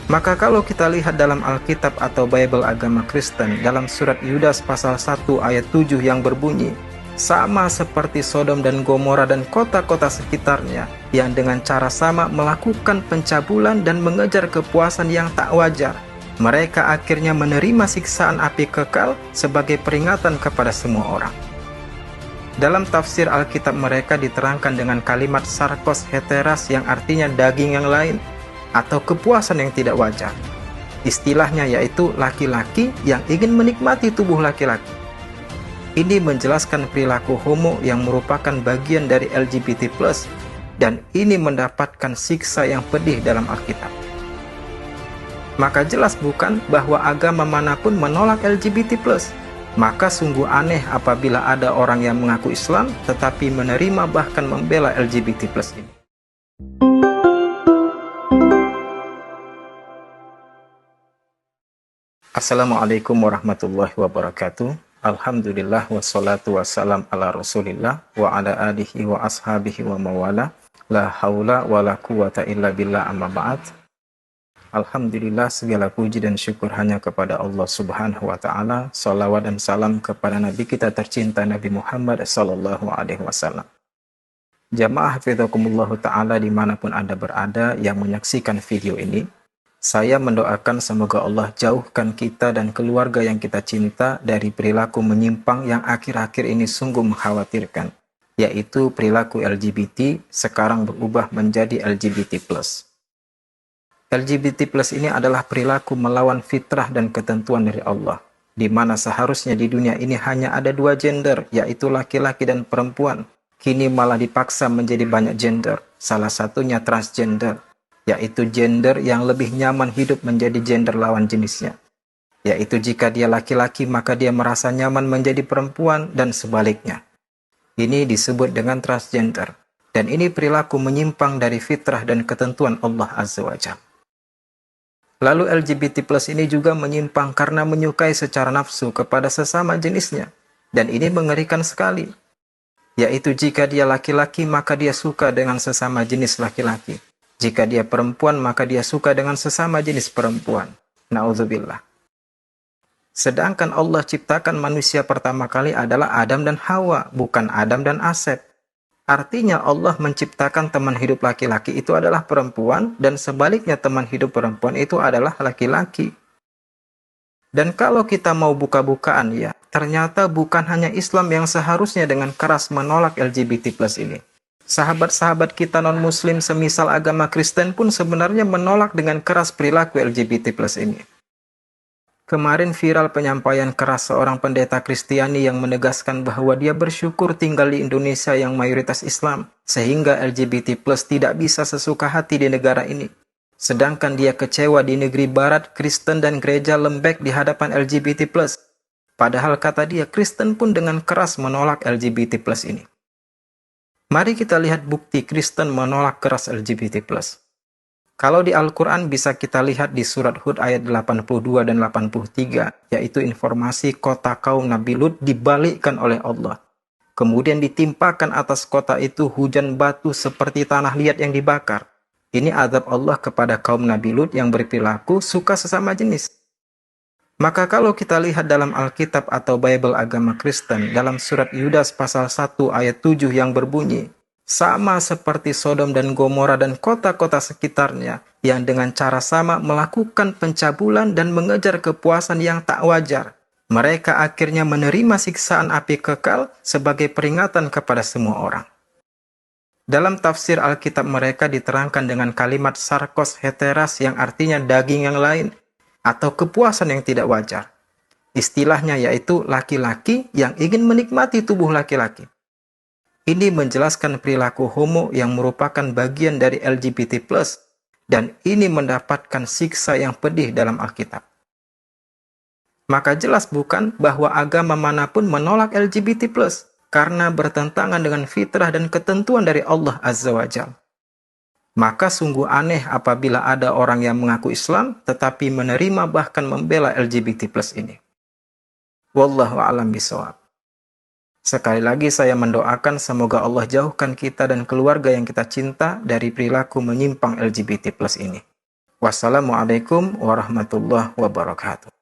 Maka kalau kita lihat dalam Alkitab atau Bible agama Kristen, dalam surat Yudas pasal 1 ayat 7 yang berbunyi, sama seperti Sodom dan Gomora dan kota-kota sekitarnya, yang dengan cara sama melakukan pencabulan dan mengejar kepuasan yang tak wajar, mereka akhirnya menerima siksaan api kekal sebagai peringatan kepada semua orang. Dalam tafsir Alkitab mereka diterangkan dengan kalimat sarkos heteras yang artinya daging yang lain, atau kepuasan yang tidak wajar. Istilahnya yaitu laki-laki yang ingin menikmati tubuh laki-laki. Ini menjelaskan perilaku homo yang merupakan bagian dari LGBT+, dan ini mendapatkan siksa yang pedih dalam Alkitab. Maka jelas bukan bahwa agama manapun menolak LGBT+. Maka sungguh aneh apabila ada orang yang mengaku Islam tetapi menerima bahkan membela LGBT+ ini. Assalamualaikum warahmatullahi wabarakatuh. Alhamdulillah wassalatu wassalam ala rasulillah wa ala alihi wa ashabihi wa mawala. La haula wa la quwata illa billah amma ba'd. Alhamdulillah, segala puji dan syukur hanya kepada Allah Subhanahu wa Ta'ala. Salawat dan salam kepada Nabi kita tercinta Nabi Muhammad Sallallahu Alaihi Wasallam. Jamaah hafidhakumullah Ta'ala dimanapun Anda berada yang menyaksikan video ini, saya mendoakan semoga Allah jauhkan kita dan keluarga yang kita cinta dari perilaku menyimpang yang akhir-akhir ini sungguh mengkhawatirkan, yaitu perilaku LGBT sekarang berubah menjadi LGBT+. LGBT+ ini adalah perilaku melawan fitrah dan ketentuan dari Allah, di mana seharusnya di dunia ini hanya ada dua gender, yaitu laki-laki dan perempuan. Kini malah dipaksa menjadi banyak gender, salah satunya transgender, yaitu gender yang lebih nyaman hidup menjadi gender lawan jenisnya. Yaitu jika dia laki-laki maka dia merasa nyaman menjadi perempuan dan sebaliknya. Ini disebut dengan transgender, dan ini perilaku menyimpang dari fitrah dan ketentuan Allah Azza wa Jalla. Lalu LGBT+ ini juga menyimpang karena menyukai secara nafsu kepada sesama jenisnya. Dan ini mengerikan sekali. Yaitu jika dia laki-laki maka dia suka dengan sesama jenis laki-laki. Jika dia perempuan maka dia suka dengan sesama jenis perempuan. Na'udzubillah. Sedangkan Allah ciptakan manusia pertama kali adalah Adam dan Hawa, bukan Adam dan Asep. Artinya Allah menciptakan teman hidup laki-laki itu adalah perempuan, dan sebaliknya teman hidup perempuan itu adalah laki-laki. Dan kalau kita mau buka-bukaan ya, ternyata bukan hanya Islam yang seharusnya dengan keras menolak LGBT+ ini. Sahabat-sahabat kita non-muslim semisal agama Kristen pun sebenarnya menolak dengan keras perilaku LGBT+ ini. Kemarin viral penyampaian keras seorang pendeta Kristiani yang menegaskan bahwa dia bersyukur tinggal di Indonesia yang mayoritas Islam, sehingga LGBT+ tidak bisa sesuka hati di negara ini. Sedangkan dia kecewa di negeri barat, Kristen dan gereja lembek di hadapan LGBT+. Padahal kata dia, Kristen pun dengan keras menolak LGBT+ ini. Mari kita lihat bukti Kristen menolak keras LGBT+. Kalau di Al-Quran bisa kita lihat di surat Hud ayat 82 dan 83, yaitu informasi kota kaum Nabi Lut dibalikkan oleh Allah. Kemudian ditimpakan atas kota itu hujan batu seperti tanah liat yang dibakar. Ini azab Allah kepada kaum Nabi Lut yang berperilaku suka sesama jenis. Maka kalau kita lihat dalam Alkitab atau Bible agama Kristen, dalam surat Yudas pasal 1 ayat 7 yang berbunyi, sama seperti Sodom dan Gomora dan kota-kota sekitarnya, yang dengan cara sama melakukan pencabulan dan mengejar kepuasan yang tak wajar. Mereka akhirnya menerima siksaan api kekal sebagai peringatan kepada semua orang. Dalam tafsir Alkitab mereka diterangkan dengan kalimat sarkos heteras yang artinya daging yang lain, atau kepuasan yang tidak wajar. Istilahnya yaitu laki-laki yang ingin menikmati tubuh laki-laki. Ini menjelaskan perilaku homo yang merupakan bagian dari LGBT+, dan ini mendapatkan siksa yang pedih dalam Alkitab. Maka jelas bukan bahwa agama manapun menolak LGBT+, karena bertentangan dengan fitrah dan ketentuan dari Allah Azza wa Jalla. Maka sungguh aneh apabila ada orang yang mengaku Islam, tetapi menerima bahkan membela LGBT+ ini. Wallahu a'lam bishawab. Sekali lagi saya mendoakan semoga Allah jauhkan kita dan keluarga yang kita cinta dari perilaku menyimpang LGBT+ ini. Wassalamualaikum warahmatullahi wabarakatuh.